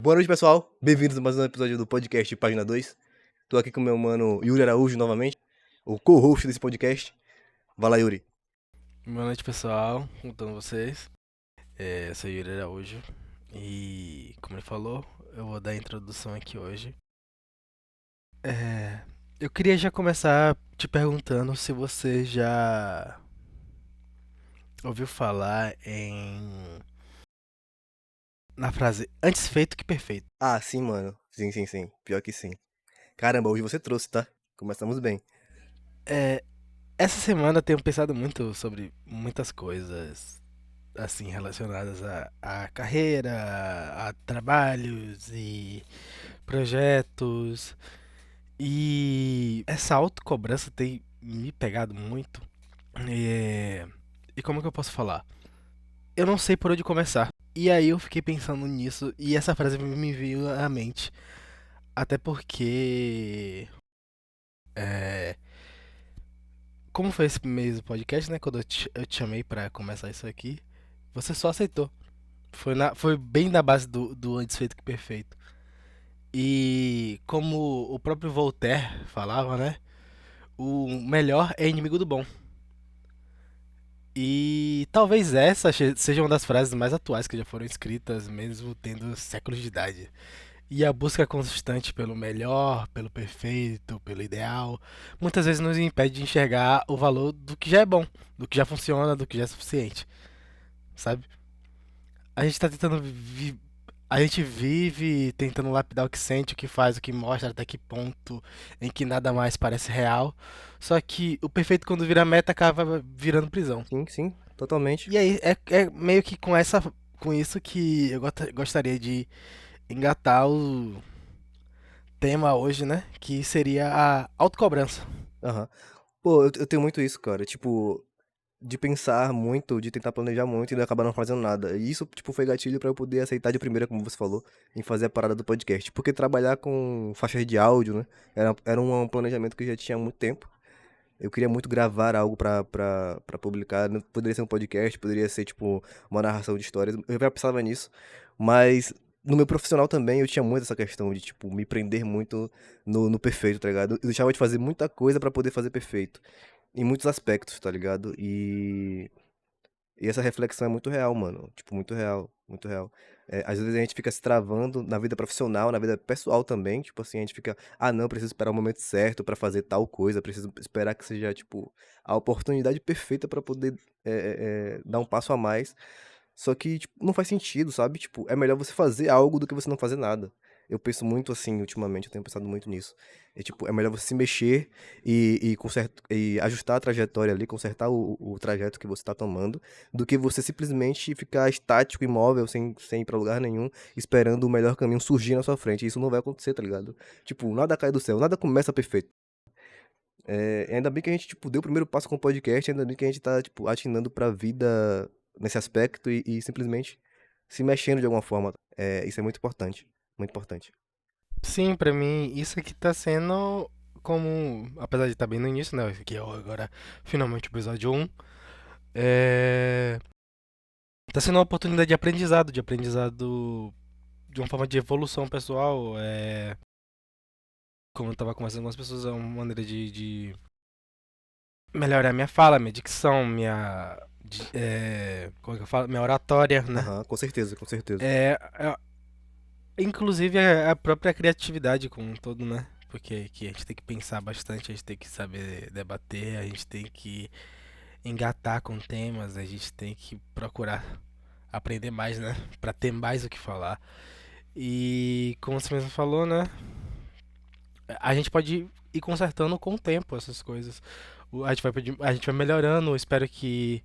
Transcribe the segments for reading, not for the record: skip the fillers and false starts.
Boa noite, pessoal. Bem-vindos a mais um episódio do podcast Página 2. Tô aqui com meu mano Yuri Araújo novamente, o co-host desse podcast. Vai lá, Yuri. Boa noite, pessoal. Contando vocês. Eu sou Yuri Araújo e, como ele falou, eu vou dar a introdução aqui hoje. É, eu queria já começar te perguntando se você já ouviu falar na frase antes feito que perfeito. Ah, sim, mano. Sim. Pior que sim. Caramba, hoje você trouxe, tá? Começamos bem. É, essa semana eu tenho pensado muito sobre muitas coisas assim relacionadas à carreira, a trabalhos e projetos. E essa autocobrança tem me pegado muito. É, E como que eu posso falar? Eu não sei por onde começar. E aí eu fiquei pensando nisso e essa frase me veio à mente. Até porque. é, Como foi esse mês do podcast, né? Quando eu te chamei pra começar isso aqui, você só aceitou. Foi bem na base do antes feito que perfeito. E como o próprio Voltaire falava, né? O melhor é inimigo do bom. E talvez essa seja uma das frases mais atuais que já foram escritas, mesmo tendo séculos de idade. E a busca constante pelo melhor, pelo perfeito, pelo ideal, muitas vezes nos impede de enxergar o valor do que já é bom, do que já funciona, do que já é suficiente, sabe? A gente tá tentando a gente vive tentando lapidar o que sente, o que faz, o que mostra, até que ponto em que nada mais parece real. Só que o perfeito quando vira meta acaba virando prisão. Sim, totalmente. E aí é meio que com isso que eu gostaria de engatar o tema hoje, né? Que seria a autocobrança. Aham. Pô, eu tenho muito isso, cara. Tipo, de pensar muito, de tentar planejar muito e de acabar não fazendo nada. E isso, tipo, foi gatilho pra eu poder aceitar de primeira, como você falou, em fazer a parada do podcast. Porque trabalhar com faixas de áudio, né? Era um planejamento que eu já tinha há muito tempo. Eu queria muito gravar algo pra publicar. Poderia ser um podcast, poderia ser, tipo, uma narração de histórias. Eu já pensava nisso. Mas no meu profissional também eu tinha muito essa questão de, tipo, me prender muito no perfeito, tá ligado? Eu deixava de fazer muita coisa pra poder fazer perfeito. Em muitos aspectos, tá ligado? E essa reflexão é muito real, mano. Tipo, muito real, muito real. É, às vezes a gente fica se travando na vida profissional, na vida pessoal também. Tipo assim, a gente fica, ah, não, preciso esperar o momento certo pra fazer tal coisa, preciso esperar que seja, tipo, a oportunidade perfeita pra poder dar um passo a mais. Só que, tipo, não faz sentido, sabe? Tipo, é melhor você fazer algo do que você não fazer nada. Eu penso muito assim ultimamente, eu tenho pensado muito nisso. É tipo, é melhor você se mexer e ajustar a trajetória ali, consertar o trajeto que você tá tomando, do que você simplesmente ficar estático, imóvel, sem ir pra lugar nenhum, esperando o melhor caminho surgir na sua frente. Isso não vai acontecer, tá ligado? Tipo, nada cai do céu, nada começa perfeito. É, ainda bem que a gente, tipo, deu o primeiro passo com o podcast, ainda bem que a gente tá, tipo, atinando pra vida nesse aspecto e simplesmente se mexendo de alguma forma. É, isso é muito importante. Muito importante. Sim, pra mim, isso aqui tá sendo como. Apesar de estar bem no início, né? Que é agora finalmente o episódio 1. É... Tá sendo uma oportunidade de aprendizado de uma forma de evolução pessoal. Como eu tava conversando com as pessoas, é uma maneira de melhorar minha fala, minha dicção, como é que eu falo? Minha oratória, né? Aham, com certeza, com certeza. É, é- Inclusive a própria criatividade como um todo, né? Porque que a gente tem que pensar bastante, a gente tem que saber debater, a gente tem que engatar com temas, a gente tem que procurar aprender mais, né? Pra ter mais o que falar. E como você mesmo falou, né? A gente pode ir consertando com o tempo essas coisas. A gente vai melhorando. Eu espero que,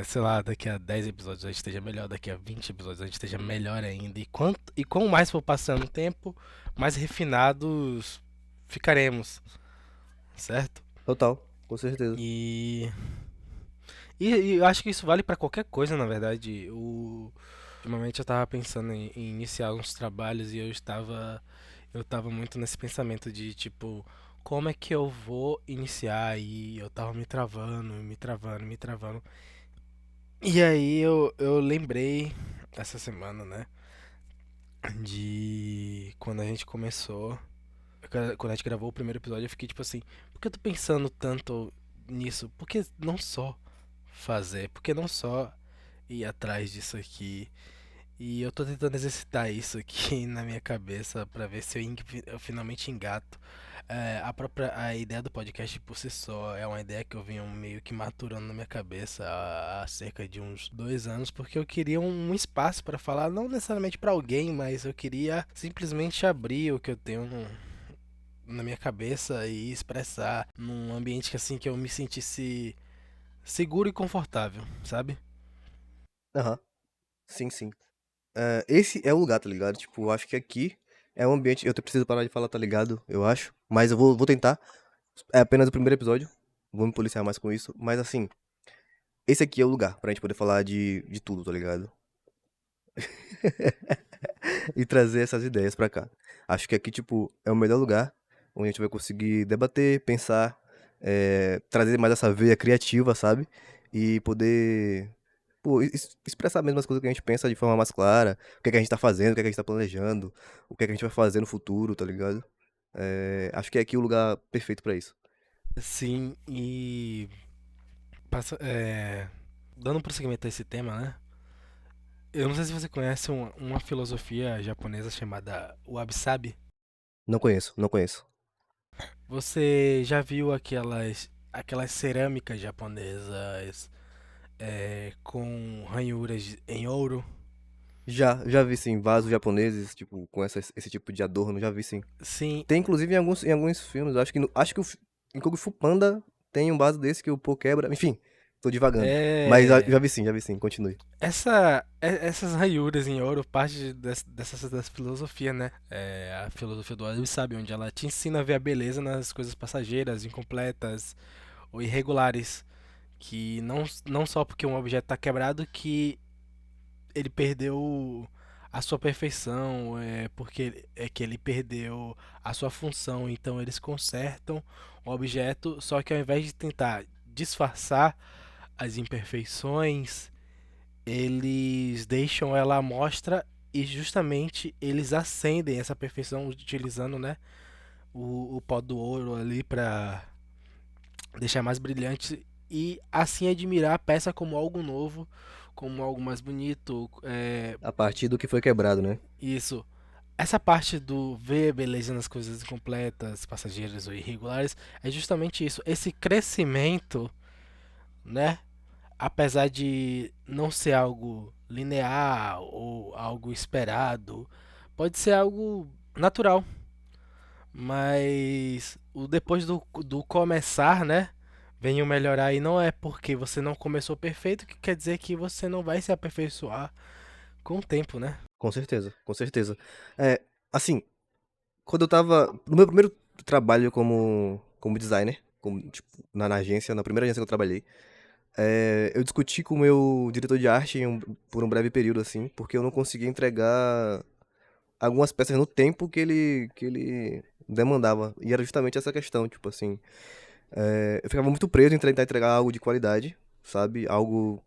sei lá, daqui a 10 episódios a gente esteja melhor, daqui a 20 episódios a gente esteja melhor ainda. E quanto mais for passando o tempo, mais refinados ficaremos, certo? Total, com certeza. E, e eu acho que isso vale pra qualquer coisa, na verdade. Ultimamente eu tava pensando em iniciar uns trabalhos e eu tava muito nesse pensamento de tipo, como é que eu vou iniciar? E eu tava me travando, me travando, me travando. E aí eu lembrei essa semana, né? de quando a gente começou, quando a gente gravou o primeiro episódio, eu fiquei tipo assim, por que eu tô pensando tanto nisso? Por que não só fazer? Por que não só ir atrás disso aqui? E eu tô tentando exercitar isso aqui na minha cabeça pra ver se eu finalmente engato. A ideia do podcast por si só é uma ideia que eu venho meio que maturando na minha cabeça há cerca de uns 2 anos, porque eu queria um espaço pra falar, não necessariamente pra alguém, mas eu queria simplesmente abrir o que eu tenho na minha cabeça e expressar num ambiente que assim que eu me sentisse seguro e confortável, sabe? Aham, sim, sim. Esse é o lugar, tá ligado? Tipo, eu acho que aqui é um ambiente. Eu preciso parar de falar, tá ligado? Eu acho. Mas eu vou tentar. É apenas o primeiro episódio. Vou me policiar mais com isso. Mas assim, esse aqui é o lugar pra gente poder falar de tudo, tá ligado? E trazer essas ideias pra cá. Acho que aqui, tipo, é o melhor lugar onde a gente vai conseguir debater, pensar, trazer mais essa veia criativa, sabe? E poder, pô, expressar mesmo as coisas que a gente pensa de forma mais clara, o que é que a gente tá fazendo, o que é que a gente tá planejando, o que é que a gente vai fazer no futuro, tá ligado? Acho que é aqui o lugar perfeito pra isso. Sim, e dando prosseguimento a esse tema, né? Eu não sei se você conhece uma filosofia japonesa chamada Wabi-Sabi. Não conheço, não conheço. Você já viu aquelas cerâmicas japonesas com ranhuras em ouro? Já vi sim, vasos japoneses, tipo, com esse tipo de adorno, já vi sim. Sim, Tem inclusive em alguns filmes. Eu acho que, acho que em Kung Fu Panda tem um vaso desse que o Po quebra. Enfim, tô divagando. Mas é. já vi sim, continue. Essas ranhuras em ouro parte dessa filosofia, né? A filosofia do Wabi-Sabi, onde ela te ensina a ver a beleza nas coisas passageiras, incompletas ou irregulares. Que não só porque um objeto está quebrado que ele perdeu a sua perfeição, porque é que ele perdeu a sua função. Então eles consertam o objeto, só que ao invés de tentar disfarçar as imperfeições, eles deixam ela à mostra e justamente eles acendem essa perfeição utilizando, né, o pó do ouro ali para deixar mais brilhante e assim admirar a peça como algo novo, como algo mais bonito. A partir do que foi quebrado, né? Isso. Essa parte do ver beleza nas coisas incompletas, passageiras ou irregulares é justamente isso. Esse crescimento, né? Apesar de não ser algo linear ou algo esperado, pode ser algo natural. Mas o depois do começar, né? Vem o melhorar e não é porque você não começou perfeito que quer dizer que você não vai se aperfeiçoar com o tempo, né? Com certeza, com certeza. É, assim, quando eu tava. No meu primeiro trabalho como designer, tipo, na agência, na primeira agência que eu trabalhei, eu discuti com o meu diretor de arte por um breve período, assim, porque eu não conseguia entregar algumas peças no tempo que ele demandava. E era justamente essa questão, tipo assim. Eu ficava muito preso em tentar entregar algo de qualidade, sabe? Algo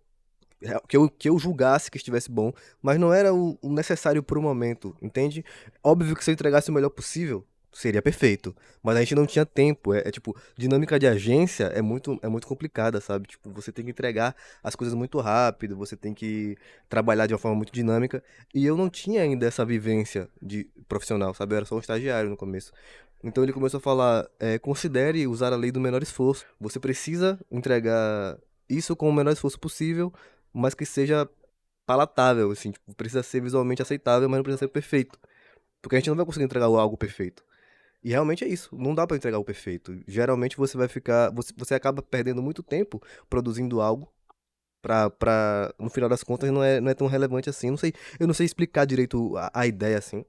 que eu julgasse que estivesse bom, mas não era o necessário pro momento, entende? Óbvio que se eu entregasse o melhor possível, seria perfeito, mas a gente não tinha tempo. Tipo, dinâmica de agência é muito complicada, sabe? Tipo, você tem que entregar as coisas muito rápido, você tem que trabalhar de uma forma muito dinâmica, e eu não tinha ainda essa vivência de profissional, sabe? Eu era só um estagiário no começo. Então ele começou a falar, considere usar a lei do menor esforço. Você precisa entregar isso com o menor esforço possível, mas que seja palatável, assim, tipo, precisa ser visualmente aceitável, mas não precisa ser perfeito. Porque a gente não vai conseguir entregar algo perfeito. E realmente é isso, não dá pra entregar o perfeito. Geralmente você vai ficar, você acaba perdendo muito tempo produzindo algo no final das contas não é tão relevante assim. Eu não sei explicar direito a ideia assim,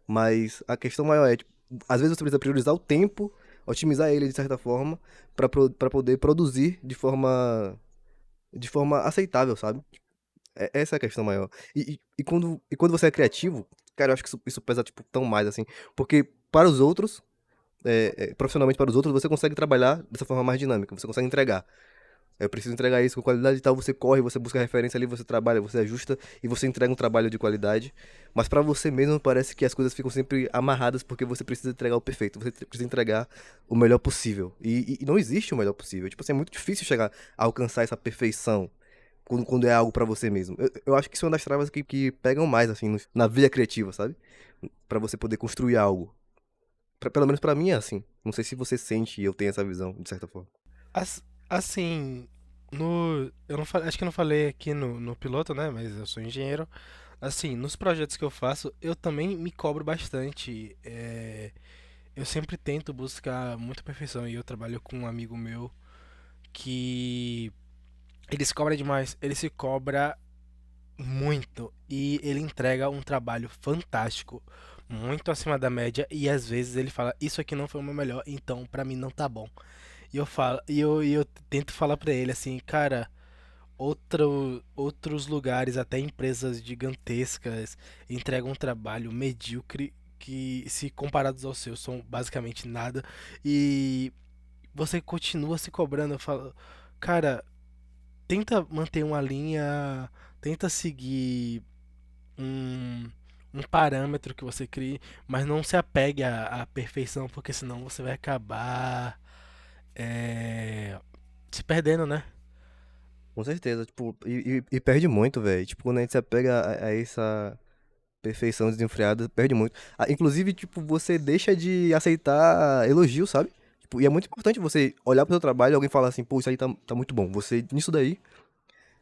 mas a questão maior é, tipo, às vezes você precisa priorizar o tempo, otimizar ele de certa forma, pra poder produzir de forma aceitável, sabe? Essa é a questão maior. E quando você é criativo, cara, eu acho que isso pesa, tipo, tão mais, assim. Porque para os outros, profissionalmente para os outros, você consegue trabalhar dessa forma mais dinâmica, você consegue entregar. Eu preciso entregar isso com qualidade e tal. Você corre, você busca referência ali, você trabalha, você ajusta e você entrega um trabalho de qualidade. Mas pra você mesmo parece que as coisas ficam sempre amarradas porque você precisa entregar o perfeito. Você precisa entregar o melhor possível. E não existe o melhor possível. Tipo assim, é muito difícil chegar a alcançar essa perfeição quando é algo pra você mesmo. Eu acho que isso é uma das travas que pegam mais, assim, na vida criativa, sabe? Pra você poder construir algo. Pelo menos pra mim é assim. Não sei se você sente e eu tenho essa visão, de certa forma. Assim, no, eu não falei, acho que eu não falei aqui no piloto, né? Mas eu sou engenheiro. Assim, nos projetos que eu faço, eu também me cobro bastante. Eu sempre tento buscar muita perfeição e eu trabalho com um amigo meu que ele se cobra demais. Ele se cobra muito e ele entrega um trabalho fantástico, muito acima da média e às vezes ele fala, isso aqui não foi o meu melhor, então pra mim não tá bom. E eu falo, e eu tento falar pra ele assim, cara, outros lugares, até empresas gigantescas, entregam um trabalho medíocre que, se comparados ao seu, são basicamente nada. E você continua se cobrando. Eu falo, cara, tenta manter uma linha, tenta seguir um, um parâmetro que você crie, mas não se apegue à perfeição, porque senão você vai acabar se perdendo, né? Com certeza, tipo, e perde muito, velho. Tipo, quando a gente se apega a essa perfeição desenfreada, perde muito. Ah, inclusive, tipo, você deixa de aceitar elogios, sabe? Tipo, e é muito importante você olhar pro seu trabalho e alguém falar assim, pô, isso aí tá muito bom. Você, nisso daí,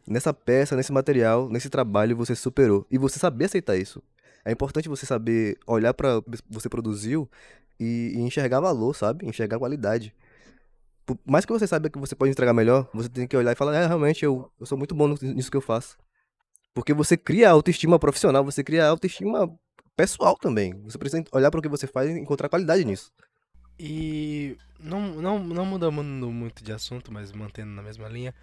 nessa peça, nesse material, nesse trabalho, você superou. E você saber aceitar isso. É importante você saber olhar pra você produziu e enxergar valor, sabe? Enxergar qualidade. Por mais que você saiba que você pode entregar melhor, você tem que olhar e falar, realmente, eu sou muito bom nisso que eu faço. Porque você cria autoestima profissional, você cria autoestima pessoal também. Você precisa olhar para o que você faz e encontrar qualidade nisso. E não mudando muito de assunto, mas mantendo na mesma linha,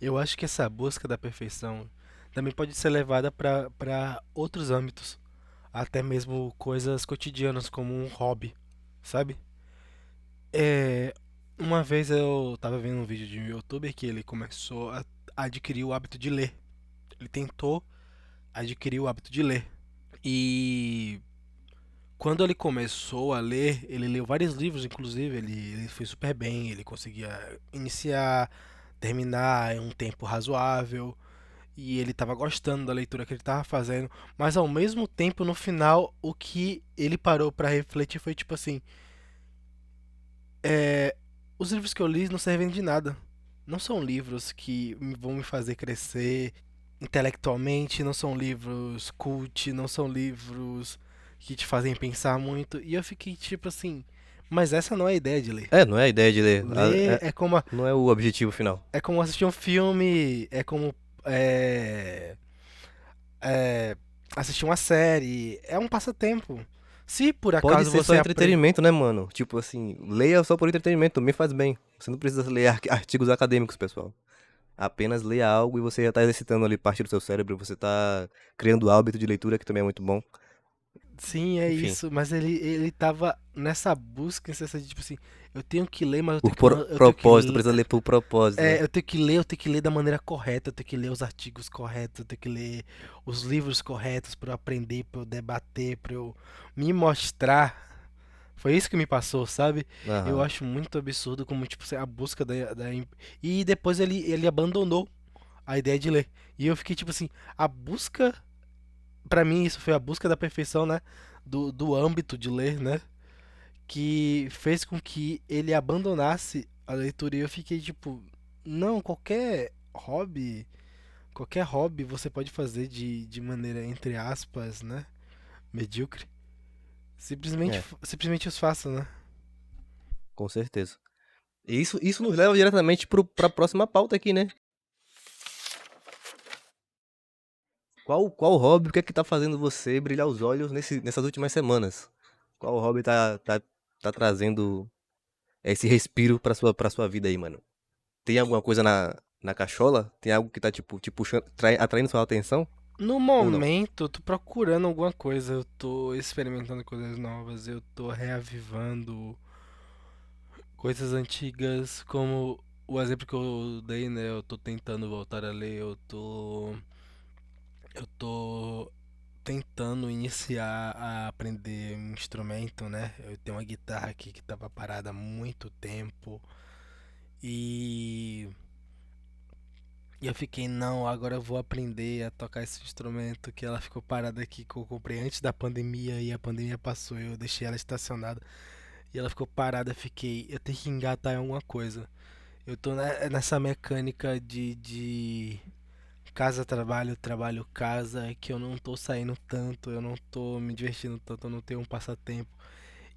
eu acho que essa busca da perfeição também pode ser levada para outros âmbitos, até mesmo coisas cotidianas como um hobby, sabe? É, uma vez eu tava vendo um vídeo de um youtuber que ele começou a adquirir o hábito de ler. Ele tentou adquirir o hábito de ler. E quando ele começou a ler, ele leu vários livros, inclusive, ele foi super bem, ele conseguia iniciar, terminar em um tempo razoável, e ele estava gostando da leitura que ele estava fazendo, mas ao mesmo tempo, no final, o que ele parou para refletir foi tipo assim: é, os livros que eu li não servem de nada. Não são livros que vão me fazer crescer intelectualmente, não são livros cult, não são livros que te fazem pensar muito. E eu fiquei tipo assim, mas essa não é a ideia de ler. É, não é a ideia de ler. Ler Não é o objetivo final. é como assistir um filme, é como é, é, assistir uma série, é um passatempo. Se por Pode acaso ser só você aprende. entretenimento, né, mano? Tipo assim, leia só por entretenimento, também faz bem. Você não precisa ler artigos acadêmicos, pessoal. Apenas leia algo e você já tá exercitando ali parte do seu cérebro, você tá criando o hábito de leitura, que também é muito bom. Sim, é Enfim, isso, mas ele tava nessa busca incessante, tipo assim, eu tenho que ler, mas por eu tenho que propósito, precisa ler por propósito, né? eu tenho que ler da maneira correta, eu tenho que ler os artigos corretos, eu tenho que ler os livros corretos para eu aprender, para eu debater, para eu me mostrar. Foi isso que me passou, sabe? Eu Aham. acho muito absurdo como, tipo, a busca E depois ele abandonou a ideia de ler. E eu fiquei, tipo assim, a busca. Pra mim, isso foi a busca da perfeição, né? Do âmbito de ler, né? Que fez com que ele abandonasse a leitura. E eu fiquei, tipo, não, qualquer hobby você pode fazer de maneira, entre aspas, né? Medíocre. É, Simplesmente os faça, né? com certeza. E isso nos leva diretamente pra próxima pauta aqui, né? Qual hobby, o que é que tá fazendo você brilhar os olhos nessas últimas semanas? Qual hobby tá trazendo esse respiro pra sua vida aí, mano? Tem alguma coisa na cachola? Tem algo que tá, tipo, te puxando, atraindo sua atenção? No Ou não? momento, eu tô procurando alguma coisa, eu tô experimentando coisas novas, eu tô reavivando coisas antigas, como. o exemplo que eu dei, né? Eu tô tentando voltar a ler, eu tô tentando iniciar a aprender um instrumento, né? Eu tenho uma guitarra aqui que tava parada há muito tempo e eu fiquei, não, agora eu vou aprender a tocar esse instrumento que ela ficou parada aqui, que eu comprei antes da pandemia e a pandemia passou, eu deixei ela estacionada e ela ficou parada, eu fiquei, eu tenho que engatar em alguma coisa. Eu tô nessa mecânica de casa, trabalho, trabalho, casa, que eu não tô saindo tanto, eu não tô me divertindo tanto, eu não tenho um passatempo.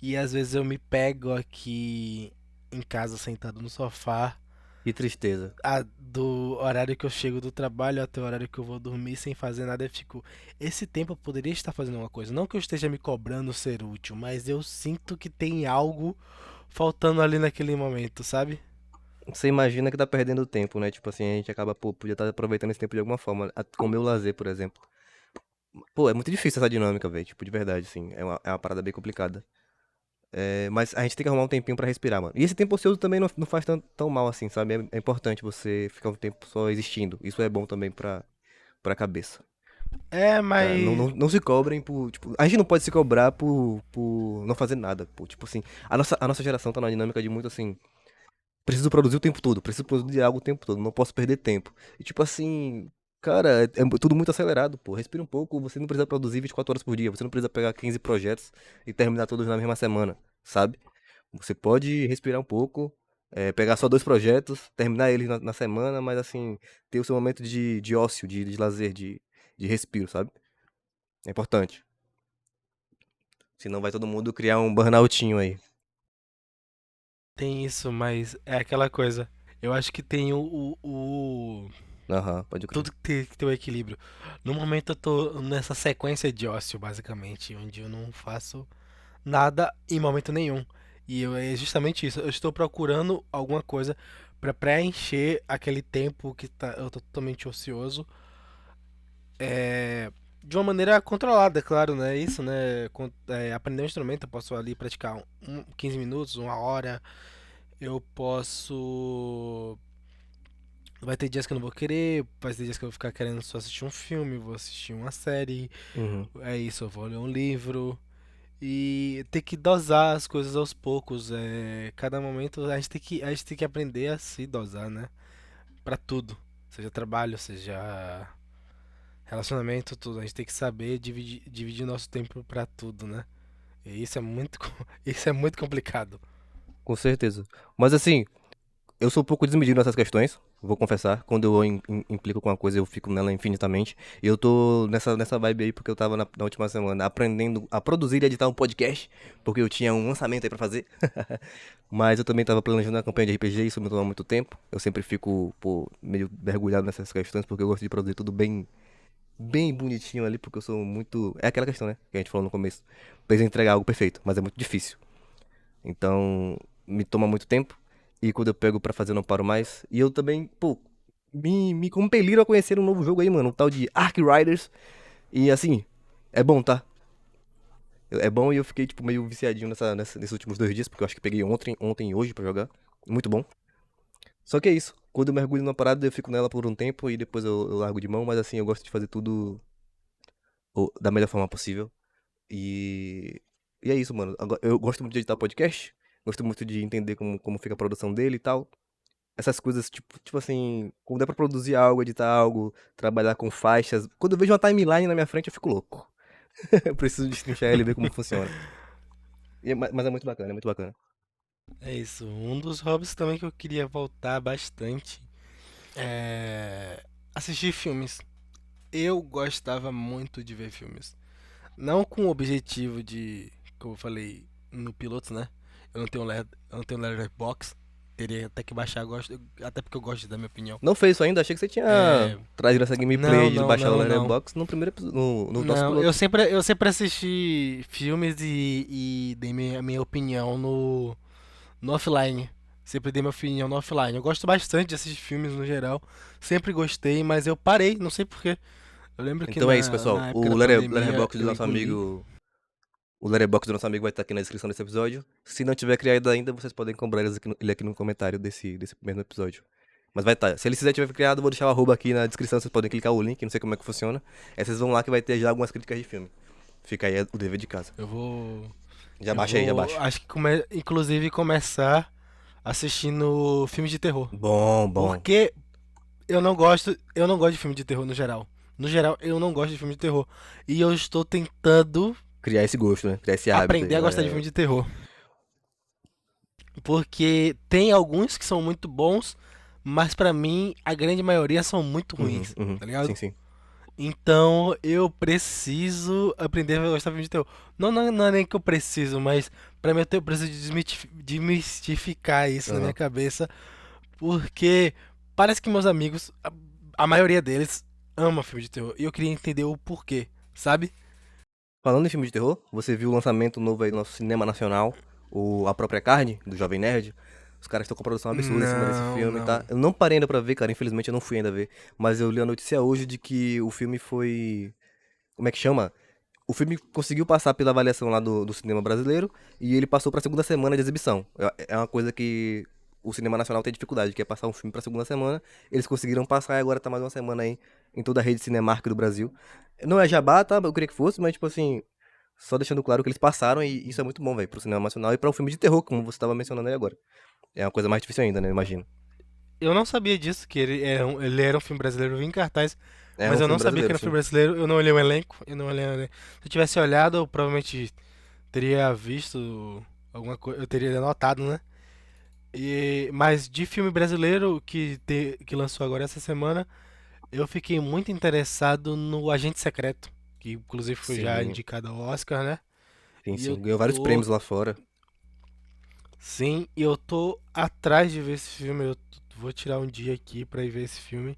E às vezes eu me pego aqui em casa sentado no sofá, Que tristeza. do horário que eu chego do trabalho até o horário que eu vou dormir sem fazer nada, eu fico, esse tempo eu poderia estar fazendo uma coisa. Não que eu esteja me cobrando ser útil, mas eu sinto que tem algo faltando ali naquele momento, sabe? Você imagina que tá perdendo tempo, né? Tipo assim, a gente acaba, pô, podia estar aproveitando esse tempo de alguma forma. Com o meu lazer, por exemplo. Pô, é muito difícil essa dinâmica, velho. Tipo, de verdade, assim. É uma parada bem complicada. É, mas a gente tem que arrumar um tempinho pra respirar, mano. E esse tempo ocioso também não faz tão mal assim, sabe? É importante você ficar um tempo só existindo. Isso é bom também pra cabeça. É, Tá? Não, mas não, não se cobrem por. Tipo, a gente não pode se cobrar por não fazer nada, pô. Tipo assim, a nossa geração tá numa dinâmica de muito assim. Preciso produzir o tempo todo, preciso produzir algo o tempo todo, não posso perder tempo. E tipo assim, cara, é tudo muito acelerado, pô. Respira um pouco, você não precisa produzir 24 horas por dia, você não precisa pegar 15 projetos e terminar todos na mesma semana, sabe? Você pode respirar um pouco, pegar só 2 projetos, terminar eles na semana, mas assim, ter o seu momento de ócio, de lazer, de respiro, sabe? É importante. Senão vai todo mundo criar um burnoutinho aí. tem isso, mas é aquela coisa. Eu acho que tem Aham, pode crer. tudo que tem o equilíbrio. No momento eu tô nessa sequência de ócio, basicamente, onde eu não faço nada em momento nenhum. É justamente isso. Eu estou procurando alguma coisa para preencher aquele tempo que eu tô totalmente ocioso. É, de uma maneira controlada, é claro, né? Isso, né? Aprender um instrumento, eu posso ali praticar 15 minutos, uma hora. Eu posso. Vai ter dias que eu não vou querer, vai ter dias que eu vou ficar querendo só assistir um filme, vou assistir uma série, Uhum. é isso, eu vou ler um livro. E ter que dosar as coisas aos poucos. Cada momento a gente tem que aprender a se dosar, né? Pra tudo. Seja trabalho, seja relacionamento, tudo. A gente tem que saber dividir nosso tempo pra tudo, né? E isso é muito, isso é muito complicado. Com certeza. Mas assim, eu sou um pouco desmedido nessas questões, vou confessar. Quando eu implico com uma coisa, eu fico nela infinitamente. E eu tô nessa vibe aí porque eu tava na última semana aprendendo a produzir e editar um podcast, porque eu tinha um lançamento aí pra fazer. Mas eu também tava planejando uma campanha de RPG, isso me toma muito tempo. Eu sempre fico, pô, meio mergulhado nessas questões, porque eu gosto de produzir tudo bem, bem bonitinho ali, porque eu sou muito. É aquela questão, né? Que a gente falou no começo. Precisa entregar algo perfeito, mas é muito difícil. Então, me toma muito tempo. E quando eu pego pra fazer, eu não paro mais. E eu também, pô, me compeliram a conhecer um novo jogo aí, mano. Um tal de Ark Riders. E assim, é bom, tá? É bom e eu fiquei, tipo, meio viciadinho nesses últimos 2 dias, porque eu acho que peguei ontem e hoje pra jogar. Muito bom. Só que é isso. Quando eu mergulho numa parada, eu fico nela por um tempo e depois eu largo de mão. Mas assim, eu gosto de fazer tudo da melhor forma possível. E, e é isso, mano. Eu gosto muito de editar podcast. Gosto muito de entender como fica a produção dele e tal. Essas coisas, tipo assim, quando dá pra produzir algo, editar algo, trabalhar com faixas. Quando eu vejo uma timeline na minha frente, eu fico louco. Eu preciso destrinchar ele e ver como funciona. Mas é muito bacana, é muito bacana. É isso. Um dos hobbies também que eu queria voltar bastante é assistir filmes. Eu gostava muito de ver filmes. Não com o objetivo de, como eu falei no piloto, né? Eu não tenho Letterboxd. Teria até que baixar, até porque eu gosto da minha opinião. Não fez isso ainda? Achei que você tinha É, trazido essa gameplay não, aí de não, baixar o não, não. Letterboxd no primeiro no nosso Não, eu piloto. sempre, eu sempre assisti filmes e dei minha opinião no offline. Sempre dei minha opinião no offline. Eu gosto bastante de assistir filmes no geral. Sempre gostei, mas eu parei, não sei porquê. Eu lembro que Então é isso, na, pessoal. na época O da pandemia Letterboxd do eu nosso engoli. amigo O Letterboxd do nosso amigo vai estar aqui na descrição desse episódio. Se não tiver criado ainda, vocês podem cobrar ele aqui no comentário desse mesmo episódio. Mas vai estar. Se ele quiser tiver criado, eu vou deixar o arroba aqui na descrição, vocês podem clicar o link, não sei como é que funciona. Aí vocês vão lá que vai ter já algumas críticas de filme. Fica aí o dever de casa. Eu vou. Já Eu baixa aí, já vou. baixa. Acho que inclusive começar assistindo filmes de terror. Bom, bom. Porque eu não gosto de filme de terror no geral. No geral, eu não gosto de filme de terror. E eu estou tentando Criar esse gosto, né? Criar esse hábito aí. aprender a gostar de filme de terror. Porque tem alguns que são muito bons, mas pra mim a grande maioria são muito Uhum, ruins, uhum. tá Sim, ligado? sim. Então eu preciso aprender a gostar de filme de terror. Não é nem que eu preciso, mas pra mim eu preciso desmistificar isso na minha Aham. cabeça. Porque parece que meus amigos, a maioria deles, ama filme de terror. E eu queria entender o porquê, sabe? Falando em filme de terror, você viu o lançamento novo aí do nosso cinema nacional, A Própria Carne, do Jovem Nerd? Os caras estão com produção absurda em cima desse Não, filme, tá? não. Eu não parei ainda pra ver, cara, infelizmente eu não fui ainda ver. Mas eu li a notícia hoje de que o filme foi. Como é que chama? O filme conseguiu passar pela avaliação lá do cinema brasileiro e ele passou pra segunda semana de exibição. É uma coisa que o cinema nacional tem dificuldade, que é passar um filme pra segunda semana. Eles conseguiram passar e agora tá mais uma semana aí em toda a rede Cinemark do Brasil. Não é jabá, tá? Eu queria que fosse, mas tipo assim, só deixando claro que eles passaram e isso é muito bom, velho, pro cinema nacional e pra um filme de terror, como você tava mencionando aí agora. É uma coisa mais difícil ainda, né? Eu imagino. Eu não sabia disso, que ele era um filme brasileiro, eu vi em cartaz, É mas um eu não filme sabia que brasileiro, era um sim. filme brasileiro, eu não olhei o elenco, eu não olhei o elenco. Se eu tivesse olhado, eu provavelmente teria visto alguma coisa, eu teria anotado, né? Mas de filme brasileiro que lançou agora essa semana, eu fiquei muito interessado no Agente Secreto, que inclusive foi já Sim, indicado ao Oscar, né? sim, E eu sim. Ganhou vários tô, prêmios lá fora. sim, e eu tô atrás de ver esse filme, vou tirar um dia aqui pra ir ver esse filme.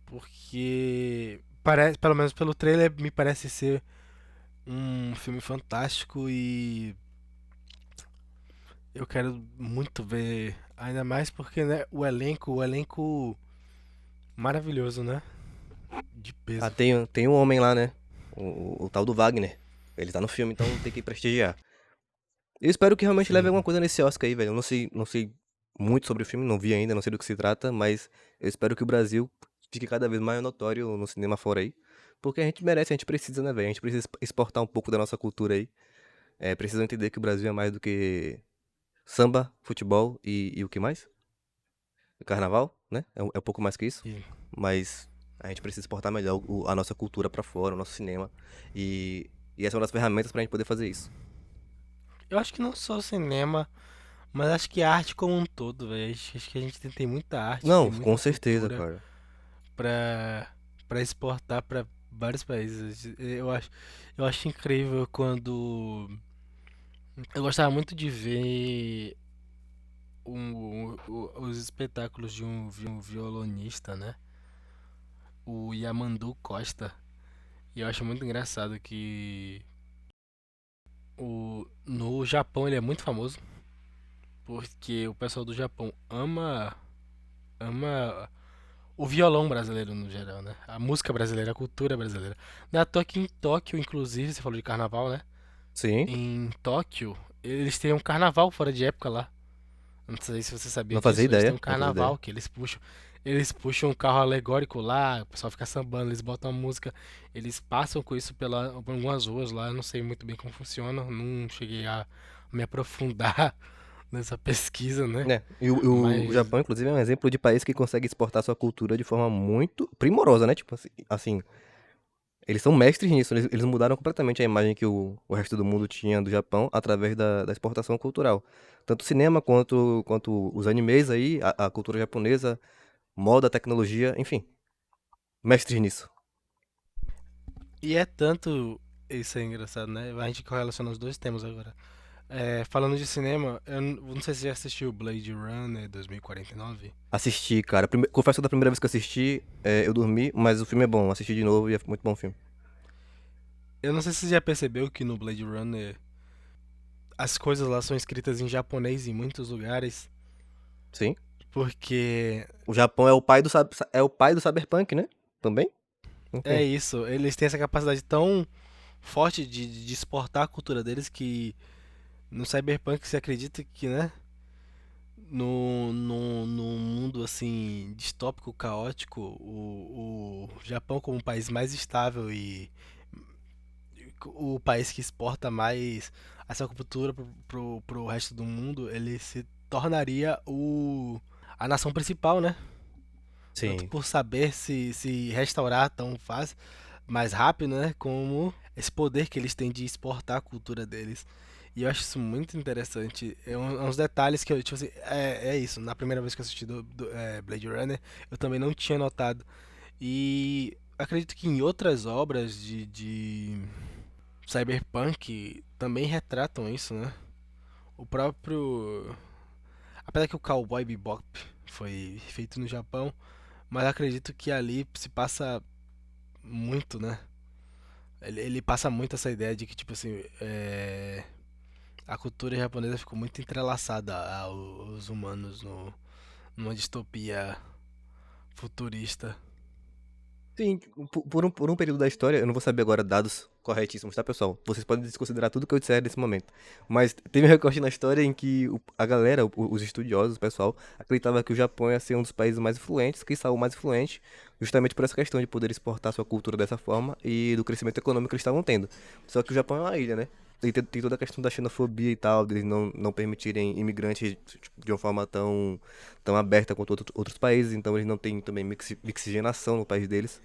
Porque parece, pelo menos pelo trailer, me parece ser um filme fantástico e eu quero muito ver, ainda mais porque, né, o elenco maravilhoso, né? De Ah, peso. tem um homem lá, né? O tal do Wagner. Ele tá no filme, então tem que prestigiar. Eu espero que realmente leve alguma Sim. coisa nesse Oscar aí, velho. Eu não sei muito sobre o filme, não vi ainda, não sei do que se trata, mas eu espero que o Brasil fique cada vez mais notório no cinema fora aí. Porque a gente merece, a gente precisa, né, velho? A gente precisa exportar um pouco da nossa cultura aí. É, precisa entender que o Brasil é mais do que samba, futebol e o que mais? Carnaval, né? É um pouco mais que isso. E Mas a gente precisa exportar melhor a nossa cultura pra fora, o nosso cinema. E essa é uma das ferramentas pra gente poder fazer isso. eu acho que não só o cinema, mas acho que a arte como um todo, velho. Acho que a gente tem muita arte, Não, tem com muita certeza, cultura cara. pra, pra exportar pra vários países. Eu acho incrível quando eu gostava muito de ver os espetáculos de um violonista, né? O Yamandu Costa. E eu acho muito engraçado que no Japão ele é muito famoso, porque o pessoal do Japão ama o violão brasileiro no geral, né? A música brasileira, a cultura brasileira. Não é à toa que em Tóquio, inclusive, você falou de carnaval, né? Sim, Em Tóquio, eles têm um carnaval fora de época lá. Não sei se você sabia não fazia disso. Eles têm um ideia, não fazia carnaval ideia. que eles puxam um carro alegórico lá, o pessoal fica sambando, eles botam a música, eles passam com isso por algumas ruas lá, eu não sei muito bem como funciona, não cheguei a me aprofundar nessa pesquisa, né? É, e o Mas Japão, inclusive, é um exemplo de país que consegue exportar sua cultura de forma muito primorosa, né? Tipo assim, eles são mestres nisso, eles mudaram completamente a imagem que o resto do mundo tinha do Japão através da exportação cultural. Tanto o cinema quanto os animes aí, a cultura japonesa, moda, tecnologia, enfim, mestres nisso. e é tanto isso é engraçado, né? A gente correlaciona os dois temas agora. Falando de cinema, eu não sei se você já assistiu Blade Runner 2049. Assisti, cara. Confesso que da primeira vez que eu assisti, eu dormi, mas o filme é bom. Assisti de novo e é muito bom o filme. Eu não sei se você já percebeu que no Blade Runner as coisas lá são escritas em japonês em muitos lugares, Sim. porque O Japão é o pai é o pai do cyberpunk, né? Também? é Enfim. isso, eles têm essa capacidade tão forte de exportar a cultura deles, que no Cyberpunk se acredita que, né, no mundo assim distópico, caótico, o Japão como o país mais estável e o país que exporta mais essa cultura pro resto do mundo, ele se tornaria a nação principal, né? Tanto Sim. por saber se restaurar tão fácil, mais rápido, né? Como esse poder que eles têm de exportar a cultura deles. E eu acho isso muito interessante. É uns detalhes que eu, tipo assim, é isso. Na primeira vez que eu assisti Blade Runner, eu também não tinha notado. E acredito que em outras obras de Cyberpunk também retratam isso, né? O próprio. Apesar que o Cowboy Bebop foi feito no Japão, mas acredito que ali se passa muito, né? Ele passa muito essa ideia de que, tipo assim, a cultura japonesa ficou muito entrelaçada aos humanos numa distopia futurista. Sim, por um período da história, eu não vou saber agora dados corretíssimos, tá, pessoal? Vocês podem desconsiderar tudo que eu disser nesse momento. Mas teve um recorte na história em que a galera, os estudiosos, o pessoal, acreditava que o Japão ia ser um dos países mais influentes, que o mais influente, justamente por essa questão de poder exportar sua cultura dessa forma e do crescimento econômico que eles estavam tendo. Só que o Japão é uma ilha, né? Tem toda a questão da xenofobia e tal, deles não permitirem imigrantes tipo, de uma forma tão aberta quanto outros países, então eles não têm também mixigenação no país deles.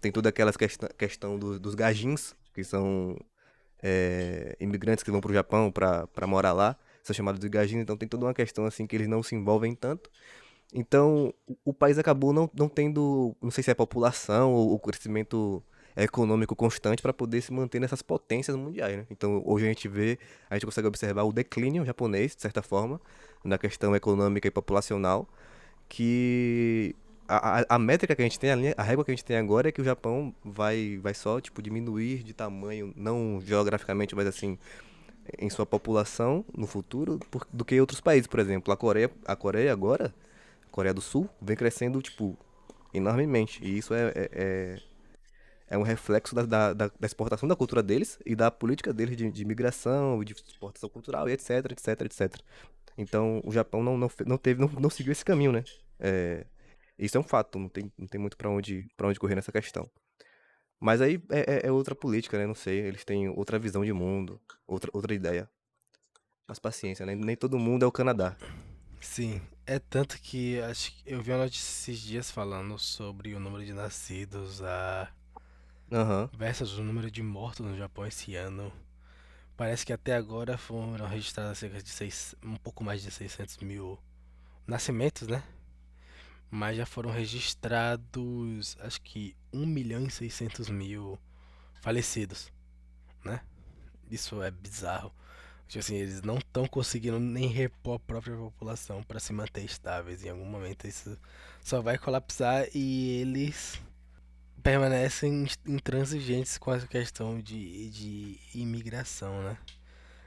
Tem toda aquela questão dos gajins, que são imigrantes que vão pro Japão pra morar lá, são chamados de gajins, então tem toda uma questão assim que eles não se envolvem tanto. Então, o país acabou não tendo, não sei se é população ou o crescimento econômico constante para poder se manter nessas potências mundiais, né? Então, hoje a gente consegue observar o declínio japonês, de certa forma, na questão econômica e populacional, que a métrica que a gente tem, a régua que a gente tem agora é que o Japão vai só, tipo, diminuir de tamanho, não geograficamente, mas assim, em sua população no futuro, do que outros países, por exemplo. A Coreia agora, a Coreia do Sul, vem crescendo, tipo, enormemente. E isso é um reflexo da exportação da cultura deles e da política deles de imigração, de exportação cultural e etc, etc, etc. Então, o Japão não seguiu esse caminho, né? É, isso é um fato, não tem muito para onde correr nessa questão. Mas aí é outra política, né? Não sei, eles têm outra visão de mundo, outra ideia. Mas paciência, né? Nem todo mundo é o Canadá. Sim, é tanto que acho que eu vi uma notícia esses dias falando sobre o número de nascidos Aham. versus o número de mortos no Japão esse ano. Parece que até agora foram registrados cerca de um pouco mais de 600 mil nascimentos, né? Mas já foram registrados, acho que 1.600.000 falecidos, né? Isso é bizarro. Tipo assim, eles não estão conseguindo nem repor a própria população para se manter estáveis. Em algum momento isso só vai colapsar e eles permanecem intransigentes com essa questão de imigração, né?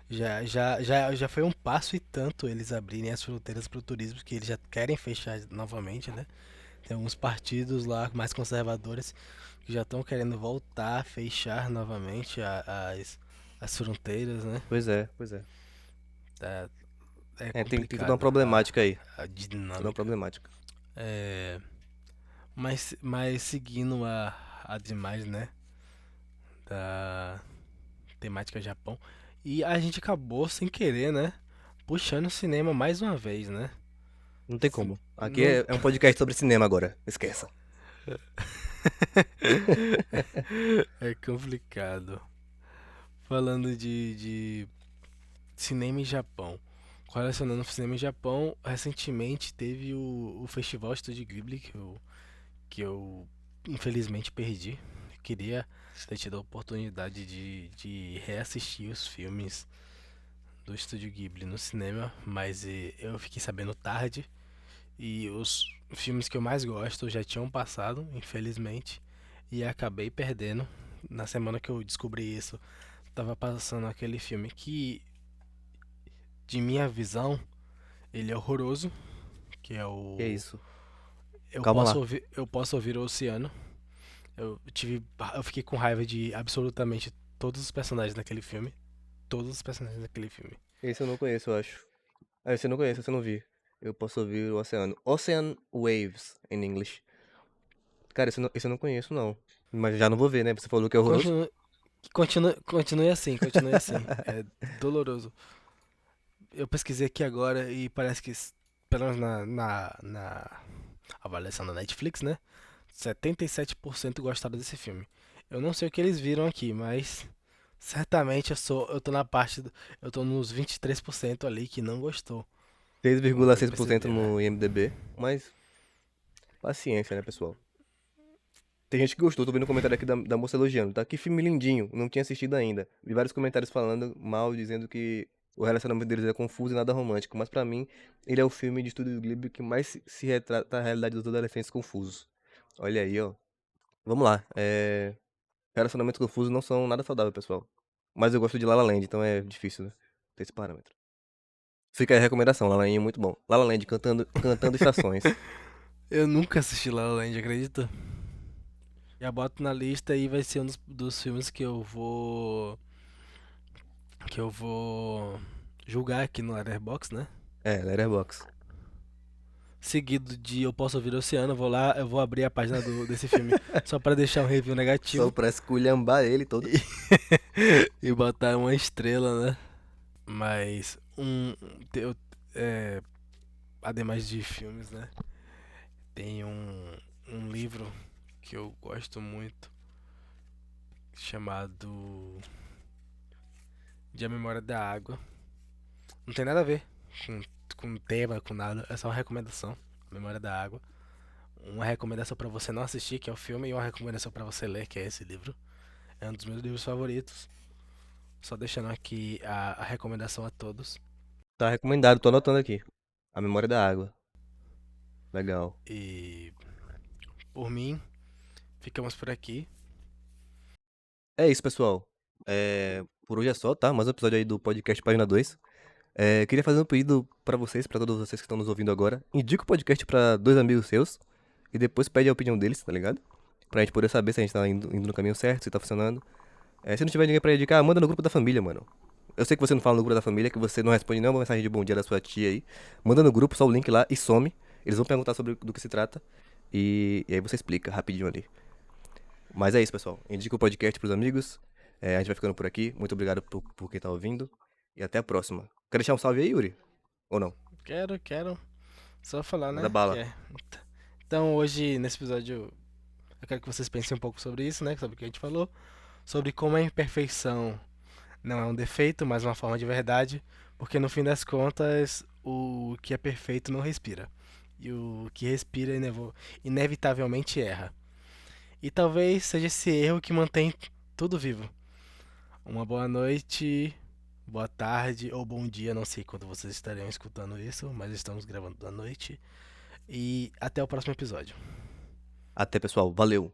Já foi um passo e tanto eles abrirem as fronteiras para o turismo que eles já querem fechar novamente, né? Tem alguns partidos lá mais conservadores que já estão querendo voltar a fechar novamente as fronteiras, né? Pois é, pois é. Tá, é Tem toda uma complicado problemática aí. a Toda uma dinâmica. problemática. É, mas seguindo a demais, né? Da temática Japão. E a gente acabou sem querer, né? Puxando o cinema mais uma vez, né? Não tem como. Aqui Não... é um podcast sobre cinema agora. Esqueça. É complicado. Falando de cinema e Japão. Relacionando cinema e Japão, recentemente teve o Festival Estúdio Ghibli que eu infelizmente perdi. Queria ter tido a oportunidade de reassistir os filmes do Estúdio Ghibli no cinema, mas eu fiquei sabendo tarde e os filmes que eu mais gosto já tinham passado, infelizmente, e acabei perdendo. Na semana que eu descobri isso, tava passando aquele filme que, de minha visão, ele é horroroso, que é Que é o isso? Calma lá. eu posso ouvir o oceano. Eu fiquei com raiva de absolutamente todos os personagens daquele filme. Todos os personagens daquele filme. Esse eu não conheço, eu acho. Ah, esse eu não conheço, esse eu não vi. Eu posso ouvir o Oceano. Ocean Waves, em inglês. Cara, esse eu não conheço, não. Mas já não vou ver, né? Você falou que é horroroso. Continue, continue assim, continue assim. É doloroso. Eu pesquisei aqui agora e parece que, pelo menos na avaliação da Netflix, né? 77% gostaram desse filme. Eu não sei o que eles viram aqui, mas certamente eu tô na parte, eu tô nos 23% ali que não gostou, como pode 6,6% perceber, né? no IMDb. Mas, paciência, né, pessoal? Tem gente que gostou, tô vendo um comentário aqui da moça elogiando, tá? Que filme lindinho, não tinha assistido ainda. Vi vários comentários falando mal, dizendo que o relacionamento deles é confuso e nada romântico. Mas pra mim, ele é o filme de Estúdio Ghibli que mais se retrata a realidade dos adolescentes confusos. Olha aí, ó. Vamos lá. Relacionamentos confusos não são nada saudável, pessoal. Mas eu gosto de La La Land, então é difícil, né? Ter esse parâmetro. Fica aí a recomendação, La La Land é muito bom. La La Land cantando estações. Eu nunca assisti La La Land, acredita? Já boto na lista e vai ser um dos filmes que eu vou julgar aqui no Letterboxd, né? É, Letterboxd. Seguido de Eu Posso Ouvir o Oceano, eu vou lá, eu vou abrir a página desse filme só pra deixar um review Só negativo pra esculhambar ele todo. e, e botar uma estrela, né? Mas eu, é, ademais de filmes, né? Tem um livro que eu gosto muito chamado De A Memória da Água. Não tem nada a ver com, com tema, com nada. É só uma recomendação. Memória da Água. Uma recomendação pra você não assistir, que é o filme, e uma recomendação pra você ler, que é esse livro. É um dos meus livros favoritos. Só deixando aqui a recomendação a todos. Tá recomendado, tô anotando aqui. A Memória da Água. Legal. E por mim, ficamos por aqui. É isso, pessoal. Por hoje é só, tá? Mais um episódio aí do podcast Página 2. Queria fazer um pedido pra vocês, pra todos vocês que estão nos ouvindo agora. Indica o podcast pra dois amigos seus e depois pede a opinião deles, tá ligado? Pra gente poder saber se a gente tá indo no caminho certo, se tá funcionando. Se não tiver ninguém pra indicar, manda no grupo da família, mano. Eu sei que você não fala no grupo da família, que você não responde nenhuma mensagem de bom dia da sua tia aí. Manda no grupo, só o link lá e some. Eles vão perguntar sobre do que se trata. E aí você explica rapidinho ali. Mas é isso, pessoal. Indica o podcast pros amigos. A gente vai ficando por aqui. Muito obrigado por quem tá ouvindo. E até a próxima. Quer deixar um salve aí, Yuri? Ou não? Quero. Só falar, Manda né? bala. Então, hoje, nesse episódio, eu quero que vocês pensem um pouco sobre isso, né? Sobre o que a gente falou. Sobre como a imperfeição não é um defeito, mas uma forma de verdade. Porque no fim das contas, o que é perfeito não respira. E o que respira inevitavelmente erra. E talvez seja esse erro que mantém tudo vivo. Uma boa noite, boa tarde ou bom dia, não sei quando vocês estarão escutando isso, mas estamos gravando da noite. E até o próximo episódio. Até, pessoal. Valeu.